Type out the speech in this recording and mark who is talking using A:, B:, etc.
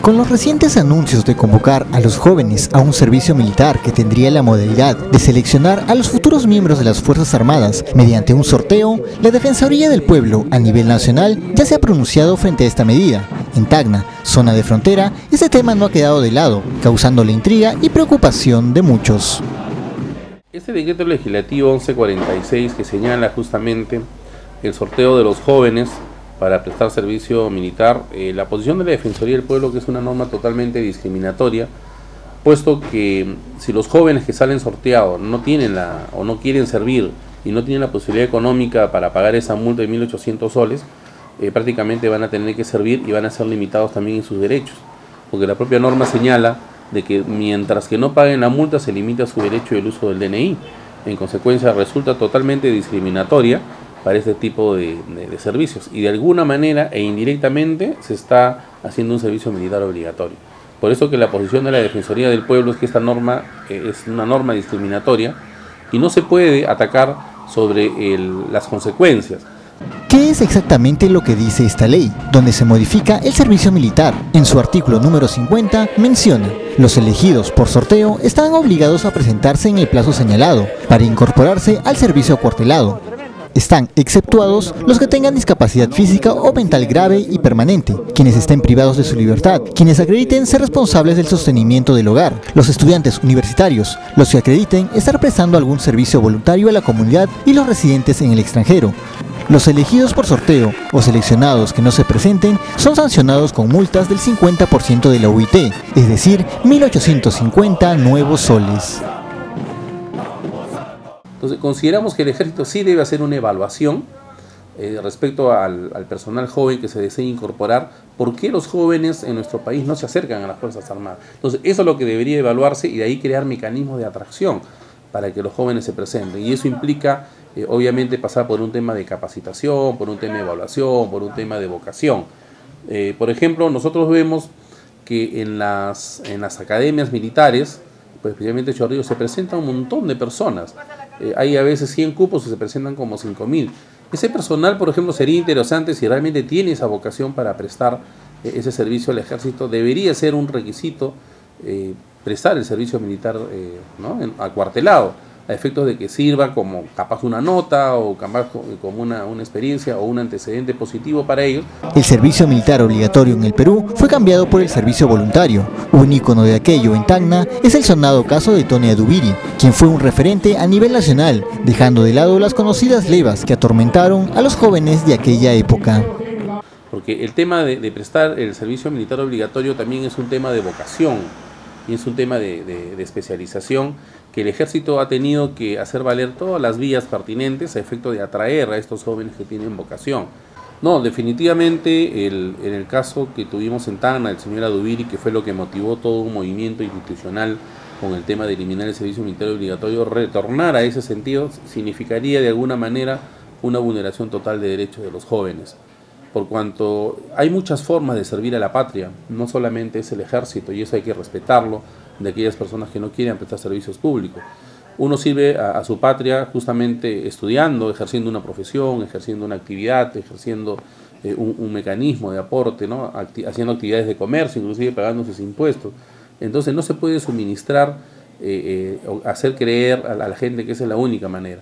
A: Con los recientes anuncios de convocar a los jóvenes a un servicio militar que tendría la modalidad de seleccionar a los futuros miembros de las Fuerzas Armadas mediante un sorteo, la Defensoría del Pueblo a nivel nacional ya se ha pronunciado frente a esta medida. En Tacna, zona de frontera, este tema no ha quedado de lado, causando la intriga y preocupación de muchos.
B: Este decreto legislativo 1146 que señala justamente el sorteo de los jóvenes para prestar servicio militar, la posición de la Defensoría del Pueblo que es una norma totalmente discriminatoria, puesto que si los jóvenes que salen sorteados no tienen o no quieren servir y no tienen la posibilidad económica para pagar esa multa de 1.800 soles, prácticamente van a tener que servir y van a ser limitados también en sus derechos, porque la propia norma señala de que mientras que no paguen la multa se limita su derecho del uso del DNI. En consecuencia resulta totalmente discriminatoria para este tipo de servicios y de alguna manera e indirectamente se está haciendo un servicio militar obligatorio. Por eso que la posición de la Defensoría del Pueblo es que esta norma es una norma discriminatoria y no se puede atacar sobre las consecuencias.
A: ¿Qué es exactamente lo que dice esta ley, donde se modifica el servicio militar? En su artículo número 50 menciona: los elegidos por sorteo están obligados a presentarse en el plazo señalado para incorporarse al servicio acuartelado. Están exceptuados los que tengan discapacidad física o mental grave y permanente, quienes estén privados de su libertad, quienes acrediten ser responsables del sostenimiento del hogar, los estudiantes universitarios, los que acrediten estar prestando algún servicio voluntario a la comunidad y los residentes en el extranjero. Los elegidos por sorteo o seleccionados que no se presenten son sancionados con multas del 50% de la UIT, es decir, 1.850 nuevos soles.
B: Entonces consideramos que el Ejército sí debe hacer una evaluación respecto al personal joven que se desee incorporar. ¿Por qué los jóvenes en nuestro país no se acercan a las Fuerzas Armadas? Entonces eso es lo que debería evaluarse y de ahí crear mecanismos de atracción para que los jóvenes se presenten. Y eso implica obviamente pasar por un tema de capacitación, por un tema de evaluación, por un tema de vocación. Por ejemplo, nosotros vemos que en las academias militares, pues especialmente Chorrillos, se presenta un montón de personas. Hay a veces 100 cupos y se presentan como 5.000. Ese personal, por ejemplo, sería interesante si realmente tiene esa vocación para prestar ese servicio al ejército. Debería ser un requisito prestar el servicio militar acuartelado, a efectos de que sirva como capaz una nota o capaz como una experiencia o un antecedente positivo para ellos.
A: El servicio militar obligatorio en el Perú fue cambiado por el servicio voluntario. Un ícono de aquello en Tacna es el sonado caso de Tony Adubiri, quien fue un referente a nivel nacional, dejando de lado las conocidas levas que atormentaron a los jóvenes de aquella época.
B: Porque el tema de prestar el servicio militar obligatorio también es un tema de vocación y es un tema de especialización que el Ejército ha tenido que hacer valer todas las vías pertinentes a efecto de atraer a estos jóvenes que tienen vocación. No, definitivamente en el caso que tuvimos en Tacna, el señor Adubiri, que fue lo que motivó todo un movimiento institucional con el tema de eliminar el servicio militar obligatorio, retornar a ese sentido significaría de alguna manera una vulneración total de derechos de los jóvenes. Por cuanto hay muchas formas de servir a la patria, no solamente es el ejército, y eso hay que respetarlo de aquellas personas que no quieren prestar servicios públicos. Uno sirve a su patria justamente estudiando, ejerciendo una profesión, ejerciendo una actividad, ejerciendo un mecanismo de aporte, ¿no? Haciendo actividades de comercio, inclusive pagando sus impuestos. Entonces no se puede suministrar o hacer creer a la gente que esa es la única manera.